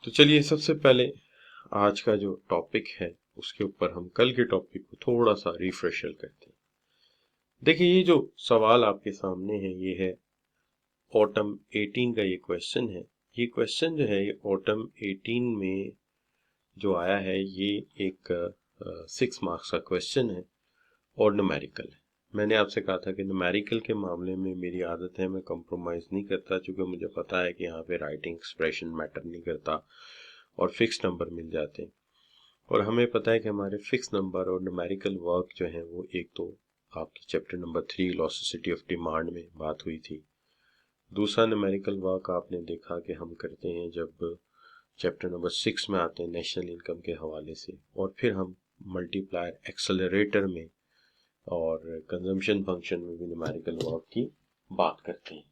तो चलिए सबसे पहले आज का जो टॉपिक है उसके ऊपर हम कल के टॉपिक को थोड़ा सा रिफ्रेशर करते हैं। देखिए ये जो सवाल आपके सामने है ये है ऑटम 18 का ये क्वेश्चन है। ये क्वेश्चन जो है ये ऑटम 18 में जो आया है ये एक 6 मार्क्स का क्वेश्चन है और न्यूमेरिकल है। मैंने आपसे कहा था कि न्यूमेरिकल के मामले में मेरी आदत है मैं कंप्रोमाइज़ नहीं करता, क्योंकि मुझे पता है कि यहाँ पे राइटिंग एक्सप्रेशन मैटर नहीं करता और फिक्स नंबर मिल जाते हैं। और हमें पता है कि हमारे फिक्स नंबर और न्यूमेरिकल वर्क जो है वो एक तो आपकी chapter number 3 elasticity of demand में बात हुई थी। दूसरा न्यूमेरिकल वर्क आपने देखा कि हम करते हैं जब चैप्टर नंबर 6 में आते हैं नेशनल इनकम के हवाले से, और फिर हम मल्टीप्लायर एक्सेलरेटर में और कंजम्पशन फंक्शन में भी न्यूमेरिकल वर्क की बात करते हैं।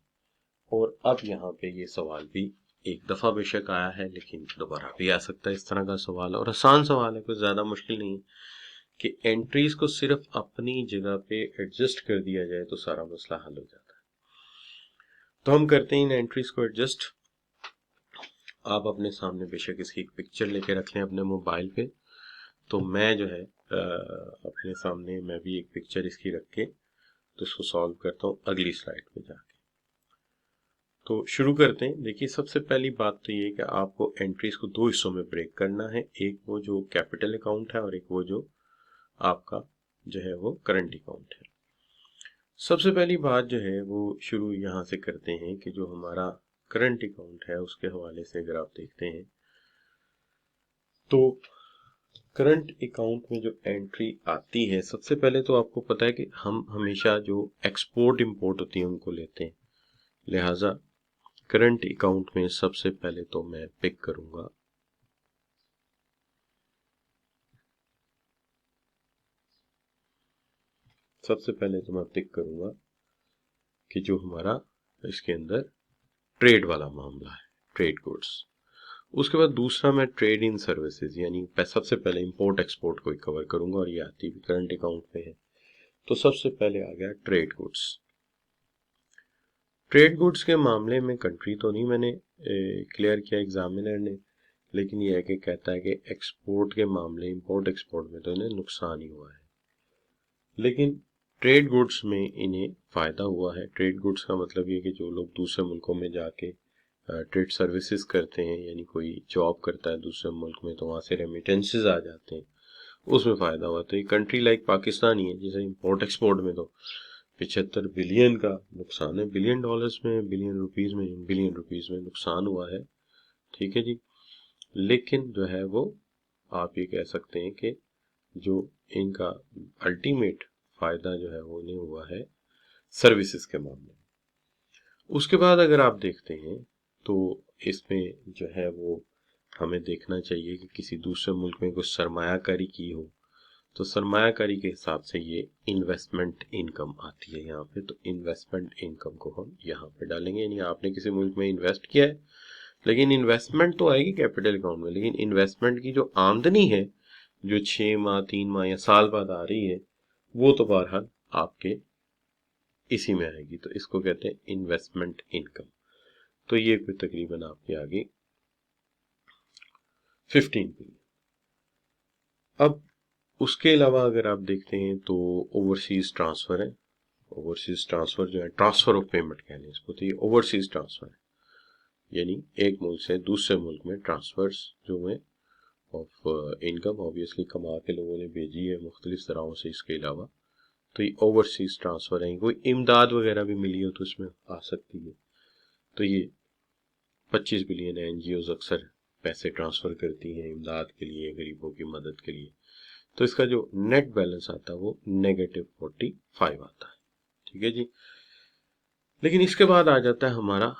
और अब यहाँ पे ये सवाल भी एक दफ़ा बेशक आया है लेकिन दोबारा भी आ सकता है इस तरह का सवाल, और आसान सवाल है, कुछ ज़्यादा मुश्किल नहीं कि एंट्रीज को सिर्फ अपनी जगह पे एडजस्ट कर दिया जाए तो सारा मसला हल हो जाता है। तो हम करते हैं इन एंट्रीज को एडजस्ट। आप अपने सामने बेशक इसकी एक पिक्चर लेके रख लें अपने मोबाइल पे, तो मैं जो है अपने सामने मैं भी एक पिक्चर इसकी रख के तो इसको सॉल्व करता हूँ अगली स्लाइड पे जाके। तो शुरू करते हैं। देखिए सबसे पहली बात तो ये है कि आपको एंट्रीज को दो हिस्सों में ब्रेक करना है, एक वो जो कैपिटल अकाउंट है और एक वो जो आपका जो है वो करंट अकाउंट है। सबसे पहली बात जो है वो शुरू यहाँ से करते हैं कि जो हमारा करंट अकाउंट है उसके हवाले से अगर आप देखते हैं तो करंट अकाउंट में जो एंट्री आती है, सबसे पहले तो आपको पता है कि हम हमेशा जो एक्सपोर्ट इंपोर्ट होती है उनको लेते हैं, लिहाजा करंट अकाउंट में सबसे पहले तो मैं पिक करूंगा कि जो हमारा इसके अंदर ट्रेड वाला मामला है, ट्रेड गुड्स। उसके बाद दूसरा मैं ट्रेड इन सर्विसेज, यानी सबसे पहले इंपोर्ट एक्सपोर्ट को कवर करूंगा और ये आती भी करंट अकाउंट पे है। तो सबसे पहले आ गया ट्रेड गुड्स। ट्रेड गुड्स के मामले में कंट्री तो नहीं मैंने क्लियर किया एग्जामिनर ने, लेकिन ये है कि कहता है कि एक्सपोर्ट के मामले इंपोर्ट एक्सपोर्ट में तो इन्हें नुकसान ही हुआ है, लेकिन ट्रेड गुड्स में इन्हें फ़ायदा हुआ है। ट्रेड गुड्स का मतलब ये कि जो लोग दूसरे मुल्कों में जाके ट्रेड सर्विसेज करते हैं, यानी कोई जॉब करता है दूसरे मुल्क में तो वहाँ से रेमिटेंसेस आ जाते हैं, उसमें फ़ायदा हुआ। तो ये कंट्री लाइक पाकिस्तान ही है जिसे इंपोर्ट एक्सपोर्ट में तो 75 बिलियन का नुकसान है, बिलियन डॉलर्स में, बिलियन रुपीज़ में नुकसान हुआ है, ठीक है जी। लेकिन जो है वो आप ये कह सकते हैं कि जो इनका अल्टीमेट फ़ायदा जो है वो इन्हें हुआ है सर्विसेज के मामले में। उसके बाद अगर आप देखते हैं तो इसमें जो है वो हमें देखना चाहिए कि किसी दूसरे मुल्क में कुछ सरमायाकारी की हो, तो सरमायाकारी के हिसाब से ये इन्वेस्टमेंट इनकम आती है यहाँ पे। तो इन्वेस्टमेंट इनकम को हम यहाँ पे डालेंगे, यानी आपने किसी मुल्क में इन्वेस्ट किया है, लेकिन इन्वेस्टमेंट तो आएगी कैपिटल अकाउंट में, लेकिन इन्वेस्टमेंट की जो आमदनी है जो 6 माह 3 माह या साल बाद आ रही है वो तो बहरहाल आपके इसी में आएगी। तो इसको कहते हैं इन्वेस्टमेंट इनकम। तो ये कोई तकरीबन आपके आगे 15 बिलियन। अब उसके अलावा अगर आप देखते हैं तो ओवरसीज ट्रांसफर है। ओवरसीज ट्रांसफर जो है ट्रांसफर ऑफ पेमेंट कह लें इसको, तो ये ओवरसीज ट्रांसफर है, यानी एक मुल्क से दूसरे मुल्क में ट्रांसफर्स जो हुए ऑफ इनकम, ऑब्वियसली कमा के लोगों ने भेजी है मुख्तलिफ तरहों से। इसके अलावा तो ये ओवरसीज ट्रांसफर है, कोई इमदाद वगैरह भी मिली हो तो इसमें आ सकती है। तो ये 25 बिलियन है। एनजीओज अक्सर पैसे ट्रांसफर करती हैं इमदाद के लिए, गरीबों की मदद के लिए। तो इसका जो नेट बैलेंस आता है वो -45 आता है, ठीक है जी। लेकिन इसके बाद आ जाता है हमारा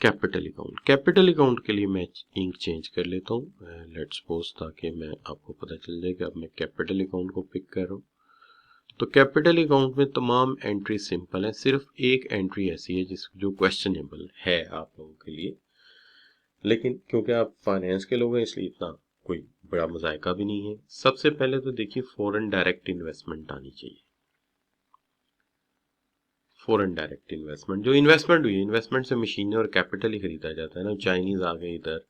कैपिटल अकाउंट। कैपिटल अकाउंट के लिए मैं इंक चेंज कर लेता हूँ, लेट्स सपोज, ताकि मैं आपको पता चल जाए कि अब मैं कैपिटल अकाउंट को पिक कर रहा हूँ। तो कैपिटल अकाउंट में तमाम एंट्री सिंपल है, सिर्फ एक एंट्री ऐसी है जो क्वेश्चनेबल है आप लोगों के लिए, लेकिन क्योंकि आप फाइनेंस के लोग हैं इसलिए इतना कोई बड़ा मजायका भी नहीं है। सबसे पहले तो देखिए फॉरेन डायरेक्ट इन्वेस्टमेंट आनी चाहिए। फॉरेन डायरेक्ट इन्वेस्टमेंट, जो इन्वेस्टमेंट हुई है, इन्वेस्टमेंट से मशीनें और कैपिटल ही खरीदा जाता है ना। चाइनीज आ गए इधर,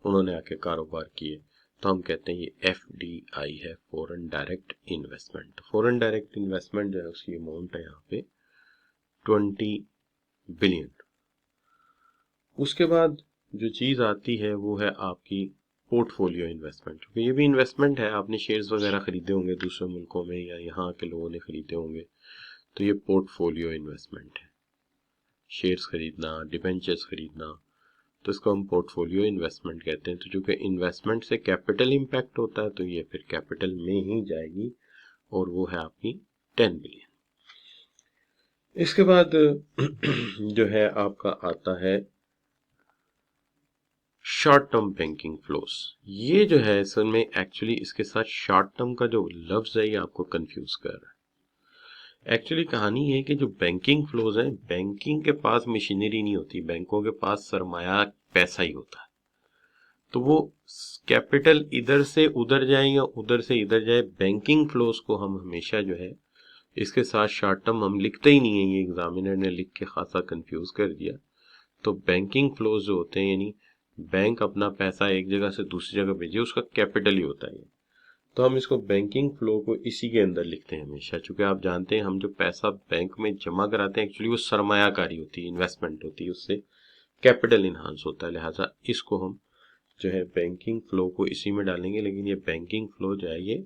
उन्होंने आके कारोबार किए, तो हम कहते हैं ये FDI है, foreign direct investment. Foreign direct investment जो है उसकी अमाउंट है यहाँ पे 20 बिलियन। उसके बाद जो चीज़ आती है वो है आपकी पोर्टफोलियो इन्वेस्टमेंट, क्योंकि ये भी इन्वेस्टमेंट है। आपने शेयर्स वगैरह खरीदे होंगे दूसरे मुल्कों में या यहाँ के लोगों ने खरीदे होंगे, तो ये पोर्टफोलियो इन्वेस्टमेंट है। शेयर्स खरीदना, डिबेंचर्स खरीदना, तो इसको हम पोर्टफोलियो इन्वेस्टमेंट कहते हैं। तो चूंकि इन्वेस्टमेंट से कैपिटल इम्पैक्ट होता है, तो ये फिर कैपिटल में ही जाएगी, और वो है आपकी 10 बिलियन। इसके बाद जो है आपका आता है शॉर्ट टर्म बैंकिंग फ्लोस। ये जो है असल में एक्चुअली इसके साथ शॉर्ट टर्म का जो लफ्ज है ये आपको कंफ्यूज कर रहा है। एक्चुअली कहानी है कि जो बैंकिंग फ्लोज है, बैंकिंग के पास मशीनरी नहीं होती, बैंकों के पास सरमाया पैसा ही होता है। तो वो कैपिटल इधर से उधर जाए या उधर से इधर जाए, बैंकिंग फ्लोज को हम हमेशा जो है इसके साथ शॉर्ट टर्म हम लिखते ही नहीं है। ये एग्जामिनर ने लिख के खासा कंफ्यूज कर दिया। तो बैंकिंग फ्लोज जो होते हैं, यानी बैंक अपना पैसा एक जगह से दूसरी जगह भेजे, उसका कैपिटल ही होता है। तो हम इसको बैंकिंग फ्लो को इसी के अंदर लिखते हैं हमेशा, चूंकि आप जानते हैं हम जो पैसा बैंक में जमा कराते हैं एक्चुअली वो सरमायाकारी होती है, इन्वेस्टमेंट होती है, उससे कैपिटल इन्हांस होता है। लिहाजा इसको हम जो है बैंकिंग फ्लो को इसी में डालेंगे। लेकिन ये बैंकिंग फ्लो जो है ये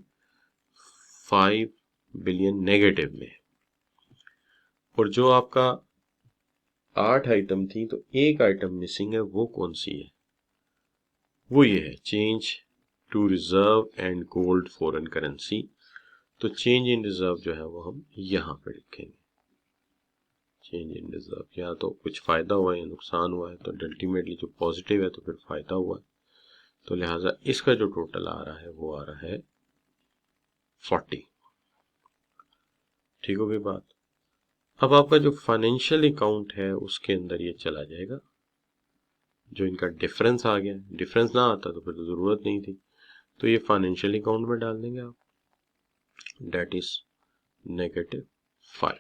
5 बिलियन नेगेटिव में है। और जो आपका 8 आइटम थी, तो एक आइटम मिसिंग है, वो कौन सी है? वो ये है change to reserve and gold foreign currency. तो चेंज इन रिजर्व जो है वो हम यहाँ पे लिखेंगे। चेंज इन रिजर्व, या तो कुछ फायदा हुआ है या नुकसान हुआ है, तो अल्टीमेटली जो पॉजिटिव है तो फिर फायदा हुआ है। तो लिहाजा इसका जो टोटल आ रहा है वो आ रहा है 40। ठीक हो गई बात। अब आपका जो फाइनेंशियल अकाउंट है उसके अंदर ये चला जाएगा। जो इनका डिफरेंस आ गया, डिफरेंस ना आता तो फिर तो जरूरत नहीं थी, तो ये फाइनेंशियल अकाउंट में डाल देंगे आप, डेट इज -5।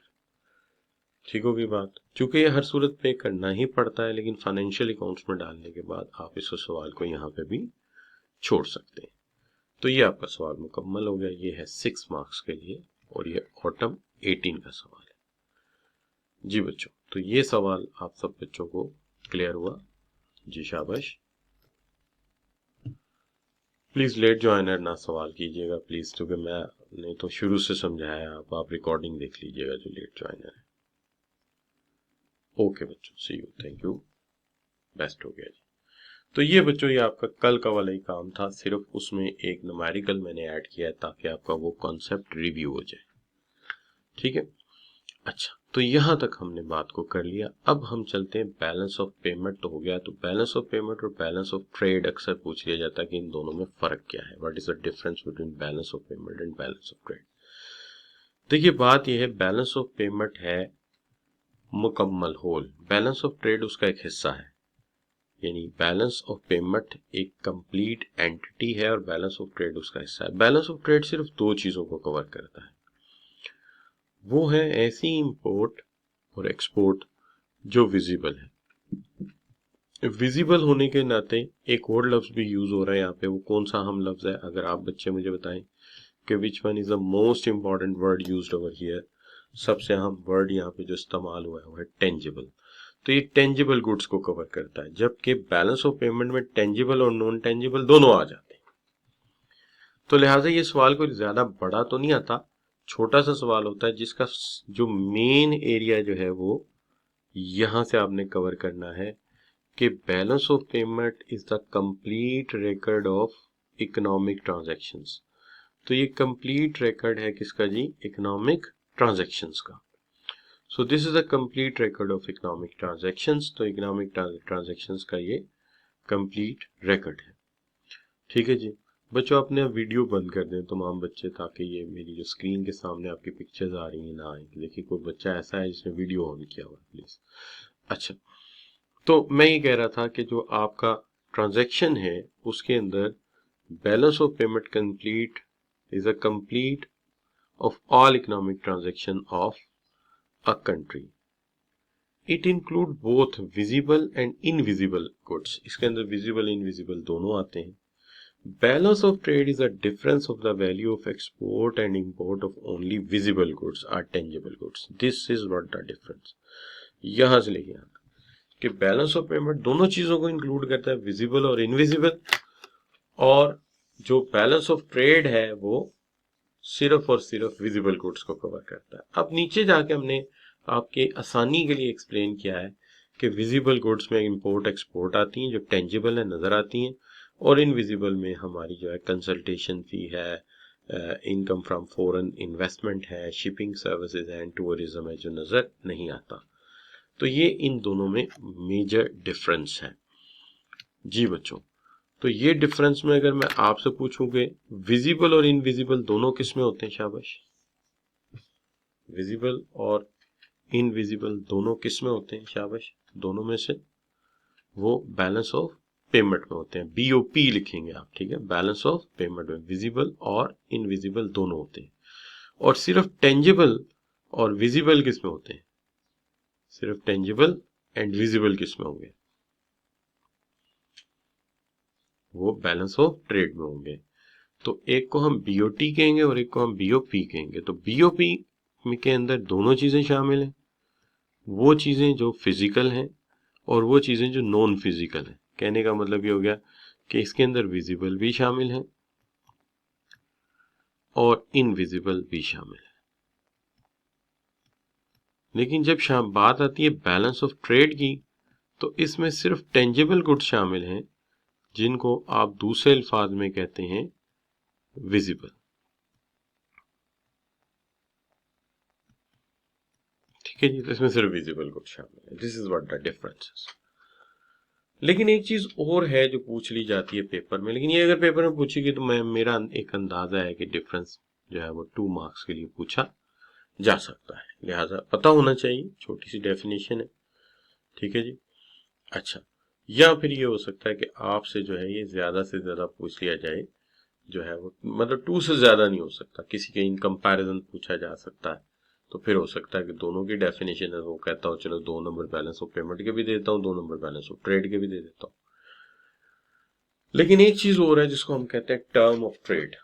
ठीक होगी बात। चूंकि ये हर सूरत पे करना ही पड़ता है, लेकिन फाइनेंशियल अकाउंट्स में डालने के बाद आप इस सवाल को यहाँ पे भी छोड़ सकते हैं। तो ये आपका सवाल मुकम्मल हो गया। ये है 6 मार्क्स के लिए, और ये ऑटम 18 का सवाल है। जी बच्चों, तो ये सवाल आप सब बच्चों को क्लियर हुआ? जी शाबाश। प्लीज लेट ज्वाइनर ना सवाल कीजिएगा प्लीज, क्योंकि मैंने तो शुरू से समझाया, आप रिकॉर्डिंग देख लीजिएगा जो लेट ज्वाइनर है। ओके बच्चों, सी यू, थैंक यू, बेस्ट हो गया जी। तो ये बच्चों ये आपका कल का वाला ही काम था, सिर्फ उसमें एक न्यूमेरिकल मैंने ऐड किया है ताकि आपका वो कॉन्सेप्ट रिव्यू हो जाए। ठीक है, अच्छा, तो यहां तक हमने बात को कर लिया। अब हम चलते हैं, बैलेंस ऑफ पेमेंट तो हो गया। तो बैलेंस ऑफ पेमेंट और बैलेंस ऑफ ट्रेड अक्सर पूछ लिया जाता है कि इन दोनों में फर्क क्या है, what is the difference between balance of payment and balance of trade. देखिए बात यह है, बैलेंस ऑफ पेमेंट है मुकम्मल होल, बैलेंस ऑफ ट्रेड उसका एक हिस्सा है। यानी बैलेंस ऑफ पेमेंट एक कंप्लीट एंटिटी है और बैलेंस ऑफ ट्रेड उसका हिस्सा है। बैलेंस ऑफ ट्रेड सिर्फ 2 चीजों को कवर करता है, वो है ऐसी इंपोर्ट और एक्सपोर्ट जो विजिबल है। विजिबल होने के नाते एक और लफ्ज भी यूज हो रहा है यहाँ पे, वो कौन सा हम लफ्ज है? अगर आप बच्चे मुझे बताएं कि which one is the most important word used over here. सबसे अहम वर्ड यहाँ पे जो इस्तेमाल हुआ है वो है टेंजिबल। तो ये टेंजिबल गुड्स को कवर करता है, जबकि बैलेंस ऑफ पेमेंट में टेंजिबल और नॉन टेंजिबल दोनों आ जाते हैं। तो लिहाजा ये सवाल कोई ज्यादा बड़ा तो नहीं आता, छोटा सा सवाल होता है जिसका जो मेन एरिया जो है वो यहां से आपने कवर करना है कि balance of payment is the complete record of economic transactions. तो ये कंप्लीट रिकॉर्ड है किसका जी? इकोनॉमिक ट्रांजैक्शंस का। So this is the complete record of economic transactions. तो इकोनॉमिक ट्रांजैक्शंस का ये कंप्लीट रिकॉर्ड है। ठीक है जी बच्चों, अपने वीडियो बंद कर दें तमाम बच्चे, ताकि ये मेरी जो स्क्रीन के सामने आपकी पिक्चर्स आ रही है ना आए। देखिए कोई बच्चा ऐसा है जिसने वीडियो ऑन किया हुआ, प्लीज। अच्छा, तो मैं ये कह रहा था कि जो आपका ट्रांजैक्शन है उसके अंदर balance of payment complete is a complete of all economic transaction of a country, it include both visible and invisible goods. इसके अंदर विजिबल इनविजिबल दोनों आते हैं। Balance of trade is a difference of the value of export and import of only visible goods or tangible goods. This is what the difference. यहां से लेके आना कि बैलेंस ऑफ पेमेंट दोनों चीजों को इंक्लूड करता है, विजिबल और इनविजिबल, और जो बैलेंस ऑफ ट्रेड है वो सिर्फ और सिर्फ विजिबल गुड्स को कवर करता है। अब नीचे जाके हमने आपके आसानी के लिए एक्सप्लेन किया है कि विजिबल गुड्स में इंपोर्ट एक्सपोर्ट आती हैं जो टेंजिबल है, नजर आती हैं, और इनविजिबल में हमारी जो है कंसल्टेशन फी है, इनकम फ्रॉम फॉरेन इन्वेस्टमेंट है, शिपिंग सर्विसेज है, टूरिज्म है, जो नजर नहीं आता। तो ये इन दोनों में मेजर डिफरेंस है जी बच्चों। तो ये डिफरेंस में अगर मैं आपसे पूछूं कि विजिबल और इनविजिबल दोनों किस में होते हैं, शाबाश, विजिबल और इनविजिबल दोनों किस में होते हैं, शाबाश, दोनों में से वो बैलेंस ऑफ पेमेंट में होते हैं। बीओपी लिखेंगे आप, ठीक है, बैलेंस ऑफ पेमेंट में विजिबल और इनविजिबल दोनों होते हैं। और सिर्फ टेंजिबल और विजिबल किस में होते हैं, सिर्फ टेंजिबल एंड विजिबल किस में होंगे, वो बैलेंस ऑफ ट्रेड में होंगे। तो एक को हम बीओटी कहेंगे और एक को हम बीओपी कहेंगे। तो बीओपी के अंदर दोनों चीजें शामिल हैं, वो चीजें जो फिजिकल हैं और वो चीजें जो नॉन फिजिकल हैं। कहने का मतलब ये हो गया कि इसके अंदर विजिबल भी शामिल है और इनविजिबल भी शामिल है। लेकिन जब बात आती है बैलेंस ऑफ ट्रेड की, तो इसमें सिर्फ टेंजिबल गुड्स शामिल हैं जिनको आप दूसरे अल्फाज में कहते हैं विजिबल। ठीक है जी, तो इसमें सिर्फ विजिबल गुड्स शामिल है। This is what the differences. लेकिन एक चीज और है जो पूछ ली जाती है पेपर में, लेकिन ये अगर पेपर में पूछेगी तो मेरा एक अंदाजा है कि डिफरेंस जो है वो 2 मार्क्स के लिए पूछा जा सकता है, लिहाजा पता होना चाहिए। छोटी सी डेफिनेशन है, ठीक है जी। अच्छा, या फिर ये हो सकता है कि आपसे जो है ये ज्यादा से ज्यादा पूछ लिया जाए, जो है वो मतलब 2 से ज्यादा नहीं हो सकता, किसी के इन कंपैरिजन पूछा जा सकता है। तो फिर हो सकता है कि दोनों की डेफिनेशन है, वो कहता हूँ चलो 2 नंबर बैलेंस ऑफ पेमेंट के भी देता हूँ, 2 नंबर बैलेंस ऑफ ट्रेड के भी दे देता हूँ। लेकिन एक चीज और है जिसको हम कहते हैं term of trade.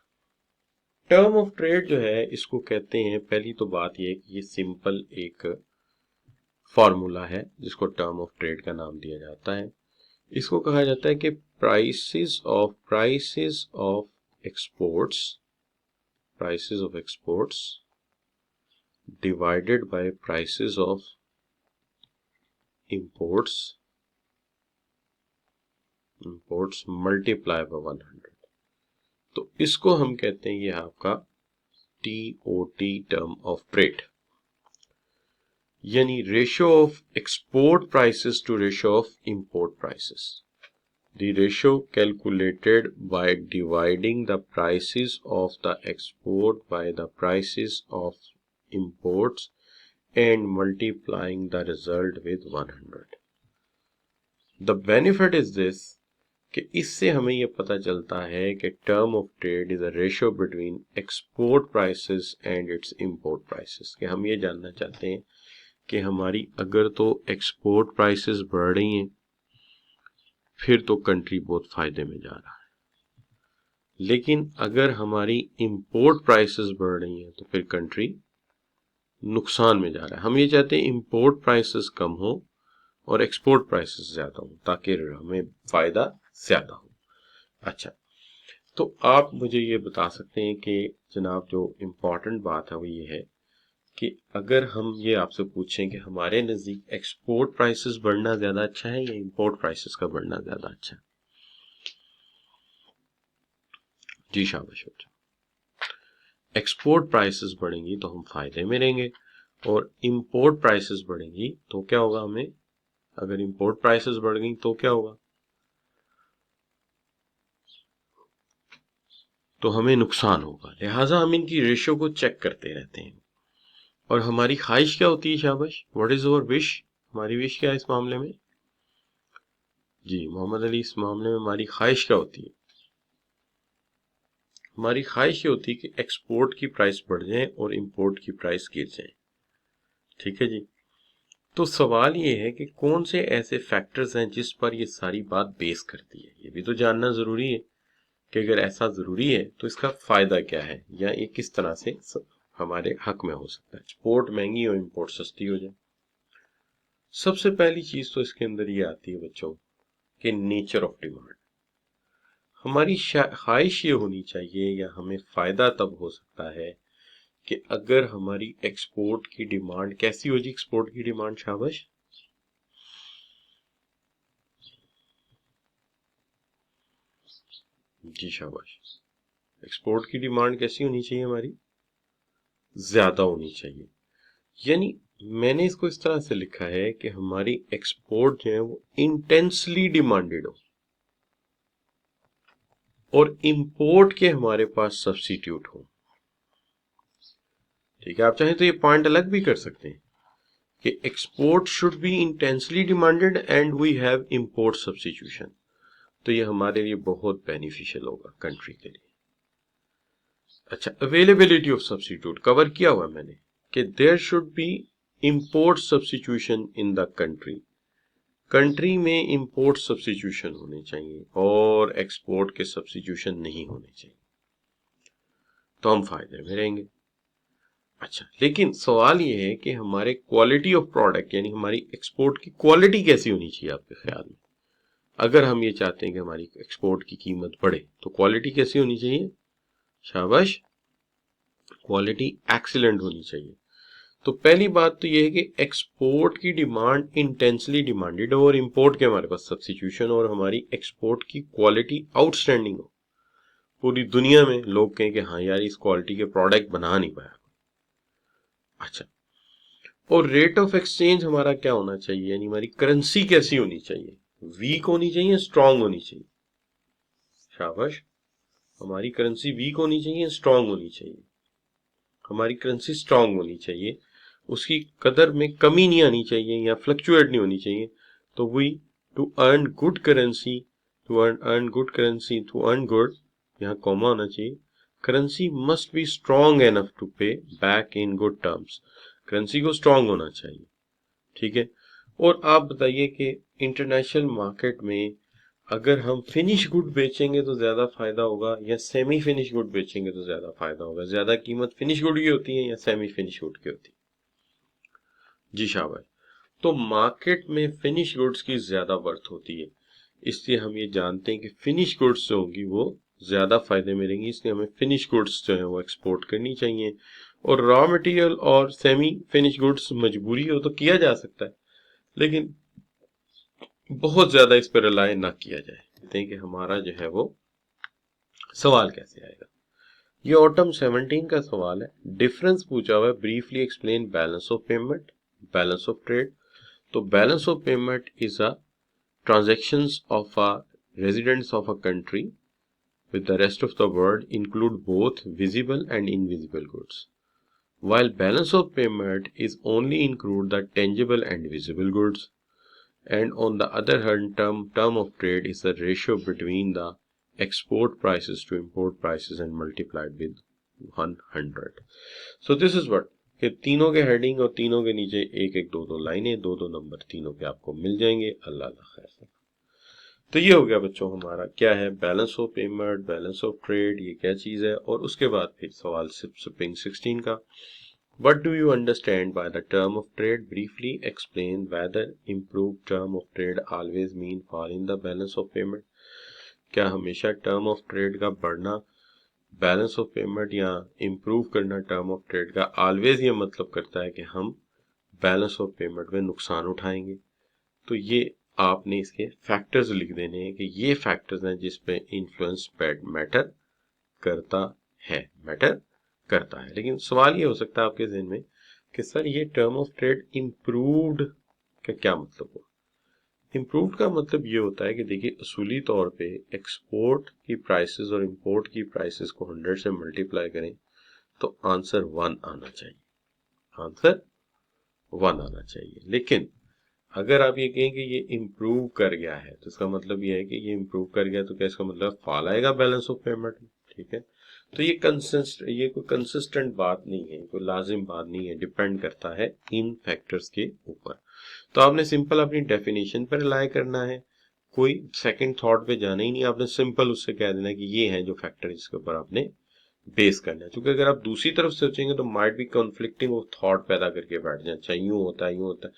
Term of trade जो है इसको कहते हैं, पहली तो बात ये है कि ये सिंपल एक फॉर्मूला है जिसको टर्म ऑफ ट्रेड का नाम दिया जाता है। इसको कहा जाता है कि prices of exports divided by prices of imports multiply by 100। तो इसको हम कहते हैं ये आपका TOT टर्म ऑफ ट्रेड, यानी ratio of export prices to ratio of import prices. The ratio calculated by dividing the prices of the export by the prices of imports and multiplying the result with 100। The benefit is this कि इससे हमें यह पता चलता है कि term of trade is a ratio between export prices and it's import prices. कि हम ये जानना चाहते हैं कि हमारी अगर तो एक्सपोर्ट प्राइसेस बढ़ रही हैं फिर तो कंट्री बहुत फायदे में जा रहा है, लेकिन अगर हमारी इंपोर्ट प्राइसेस बढ़ रही हैं तो फिर कंट्री नुकसान में जा रहा है। हम ये चाहते हैं इंपोर्ट प्राइसेस कम हो और एक्सपोर्ट प्राइसेस ज्यादा हो ताकि हमें फायदा ज्यादा हो। अच्छा, तो आप मुझे ये बता सकते हैं कि जनाब जो इम्पोर्टेंट बात है वो ये है कि अगर हम ये आपसे पूछें कि हमारे नजदीक एक्सपोर्ट प्राइसेस बढ़ना ज्यादा अच्छा है या इंपोर्ट प्राइसेस का बढ़ना ज्यादा अच्छा है, जी शाबाश बच्चों। एक्सपोर्ट प्राइसेस बढ़ेंगी तो हम फायदे में रहेंगे और इंपोर्ट प्राइसेस बढ़ेंगी तो क्या होगा, हमें अगर इंपोर्ट प्राइसेस बढ़ गई तो क्या होगा, तो हमें नुकसान होगा। लिहाजा हम इनकी रेशियो को चेक करते रहते हैं। और हमारी ख्वाहिश क्या होती है, शाबाश, व्हाट इज अवर विश, हमारी विश क्या है इस मामले में, जी मोहम्मद अली, इस मामले में हमारी ख्वाहिश क्या होती है, हमारी ख्वाहिश ये होती है कि एक्सपोर्ट की प्राइस बढ़ जाए और इंपोर्ट की प्राइस गिर जाए। ठीक है जी। तो सवाल ये है कि कौन से ऐसे फैक्टर्स हैं जिस पर ये सारी बात बेस करती है, ये भी तो जानना जरूरी है कि अगर ऐसा जरूरी है तो इसका फायदा क्या है या ये किस तरह से हमारे हक में हो सकता है। एक्सपोर्ट महंगी और इंपोर्ट सस्ती हो जाए। सबसे पहली चीज तो इसके अंदर ये आती है बच्चों कि नेचर ऑफ डिमांड। हमारी ख्वाहिश ये होनी चाहिए या हमें फायदा तब हो सकता है कि अगर हमारी एक्सपोर्ट की डिमांड कैसी हो जी। एक्सपोर्ट की डिमांड, शाबाश, जी शाबाश। एक्सपोर्ट की डिमांड कैसी होनी चाहिए हमारी? ज्यादा होनी चाहिए। यानी मैंने इसको इस तरह से लिखा है कि हमारी एक्सपोर्ट जो है वो इंटेंसली डिमांडेड हो और इंपोर्ट के हमारे पास सब्स्टिट्यूट हो। ठीक है, आप चाहें तो ये पॉइंट अलग भी कर सकते हैं कि export should be intensely demanded and we have import substitution. तो ये हमारे लिए बहुत बेनिफिशियल होगा कंट्री के लिए। अच्छा, अवेलेबिलिटी ऑफ सब्स्टिट्यूट कवर किया हुआ मैंने कि there should be import substitution in the country. Country में इंपोर्ट सब्स्टिट्यूशन होने चाहिए और एक्सपोर्ट के सब्स्टिट्यूशन नहीं होने चाहिए, तो हम फायदे में रहेंगे। अच्छा, लेकिन सवाल ये है कि हमारे क्वालिटी ऑफ प्रोडक्ट यानी हमारी एक्सपोर्ट की क्वालिटी कैसी होनी चाहिए आपके ख्याल में? अगर हम ये चाहते हैं कि हमारी एक्सपोर्ट की कीमत बढ़े तो क्वालिटी कैसी होनी चाहिए? शाबाश, क्वालिटी एक्सीलेंट होनी चाहिए। तो पहली बात तो ये है कि एक्सपोर्ट की डिमांड इंटेंसली डिमांडेड हो और इंपोर्ट के हमारे पास सब्स्टिट्यूशन और हमारी एक्सपोर्ट की क्वालिटी आउटस्टैंडिंग हो। पूरी दुनिया में लोग कहें कि हाँ यार, इस क्वालिटी के प्रोडक्ट बना नहीं पाया। अच्छा, और रेट ऑफ एक्सचेंज हमारा क्या होना चाहिए, यानी हमारी करेंसी कैसी होनी चाहिए? वीक होनी चाहिए, स्ट्रांग होनी चाहिए? शाबाश, हमारी करेंसी वीक होनी चाहिए, स्ट्रांग होनी चाहिए? हमारी करेंसी स्ट्रांग होनी चाहिए, उसकी कदर में कमी नहीं आनी चाहिए या फ्लक्चुएट नहीं होनी चाहिए। तो we to earn good currency, to earn good currency, to earn good, यहाँ कॉमा होना चाहिए, currency must be strong enough to pay back in good terms. Currency को स्ट्रांग होना चाहिए। ठीक है, और आप बताइए कि इंटरनेशनल मार्केट में अगर हम फिनिश गुड बेचेंगे तो ज्यादा फायदा होगा या सेमी फिनिश गुड बेचेंगे तो ज्यादा फायदा होगा? ज्यादा कीमत फिनिश गुड की होती है या सेमी फिनिश गुड की होती है? जी शाबाश। तो मार्केट में फिनिश गुड्स की ज्यादा वर्थ होती है, इसलिए हम ये जानते हैं कि फिनिश गुड्स जो होंगी वो ज्यादा फायदे में रहेंगी, इसलिए हमें फिनिश गुड्स जो है वो एक्सपोर्ट करनी चाहिए। और रॉ मटेरियल और सेमी फिनिश गुड्स मजबूरी हो तो किया जा सकता है, लेकिन बहुत ज्यादा इस पर रिलाय ना किया जाए। कहते हैं कि हमारा जो है वो सवाल कैसे आएगा। ये ऑटम 17 का सवाल है, डिफरेंस पूछा हुआ है, briefly explain balance of payment, balance of trade. तो balance of payment is a transactions of a residents of a country with the rest of the world include both visible and invisible goods, while balance of payment is only include the tangible and visible goods. And on the other hand, term of trade is the ratio between the export prices to import prices and multiplied with 100. So this is what कि तीनों के heading और तीनों के नीचे एक एक दो दो लाइनें, दो दो नंबर तीनों के आपको मिल जाएंगे। अल्लाह खैर। तो ये हो गया बच्चों हमारा क्या है, balance of payment, balance of trade, ये क्या चीज है। और उसके बाद फिर सवाल सिपिंग 16 का, What do you understand by the term of trade? Briefly explain whether improved term of trade always mean fall in the balance of payment. क्या हमेशा टर्म ऑफ ट्रेड का बढ़ना बैलेंस ऑफ पेमेंट या improve करना term of trade का always ये मतलब करता है कि हम बैलेंस ऑफ पेमेंट में नुकसान उठाएंगे? तो ये आपने इसके फैक्टर्स लिख देने हैं कि ये फैक्टर्स हैं जिस पे इन्फ्लुएंस मैटर करता है। लेकिन सवाल ये हो सकता है आपके जहन में कि सर ये टर्म ऑफ ट्रेड इम्प्रूव्ड का क्या मतलब हुआ? इम्प्रूव्ड का मतलब ये होता है कि देखिए, असूली तौर पे एक्सपोर्ट की प्राइसेस और इंपोर्ट की प्राइसेस को 100 से मल्टीप्लाई करें तो आंसर 1 आना चाहिए, आंसर 1 आना चाहिए। लेकिन अगर आप ये कहें कि ये इम्प्रूव कर गया है तो इसका मतलब ये है कि ये इम्प्रूव कर गया, तो क्या इसका मतलब फॉल आएगा बैलेंस ऑफ पेमेंट में? ठीक है, तो ये कोई कंसिस्टेंट बात नहीं है, कोई लाजिम बात नहीं है, डिपेंड करता है इन फैक्टर्स के ऊपर। तो आपने सिंपल अपनी डेफिनेशन पर रिलाय करना है, कोई सेकंड थॉट पे जाना ही नहीं, आपने सिंपल उससे कह देना कि ये है जो फैक्टर जिसके ऊपर आपने बेस करना है। क्योंकि अगर आप दूसरी तरफ सोचेंगे तो माइट भी कॉन्फ्लिक्टिंग वो थॉट पैदा करके बैठ जाए, अच्छा यूं होता है यूं होता है।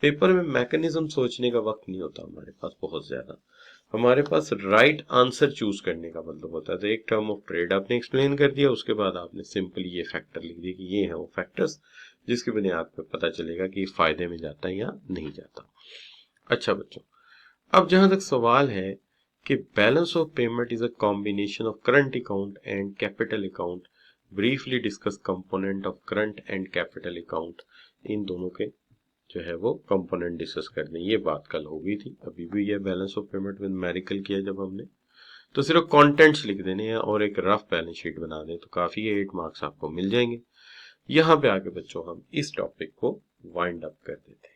पेपर में मैकेनिज्म सोचने का वक्त नहीं होता हमारे पास बहुत ज्यादा, हमारे पास राइट आंसर चूज करने का मतलब होता है। तो एक टर्म ऑफ ट्रेड आपने एक्सप्लेन कर दिया, उसके बाद आपने सिंपली ये फैक्टर लिख दिया कि ये है वो फैक्टर्स जिसकी बुनियाद पर पता चलेगा कि फायदे में जाता है या नहीं जाता। अच्छा बच्चों, अब जहां तक सवाल है कि balance of payment is a combination of current account and capital account, briefly discuss component of current and capital account, इन दोनों के जो है वो कंपोनेंट डिस्कस कर दें। ये बात कल हो गई थी, अभी भी ये balance of payment with numerical किया जब हमने, तो सिर्फ कंटेंट्स लिख देने हैं और एक रफ बैलेंस शीट बना दें तो काफी है, 8 मार्क्स आपको मिल जाएंगे। यहाँ पे आके बच्चों हम इस टॉपिक को वाइंड अप कर देते हैं।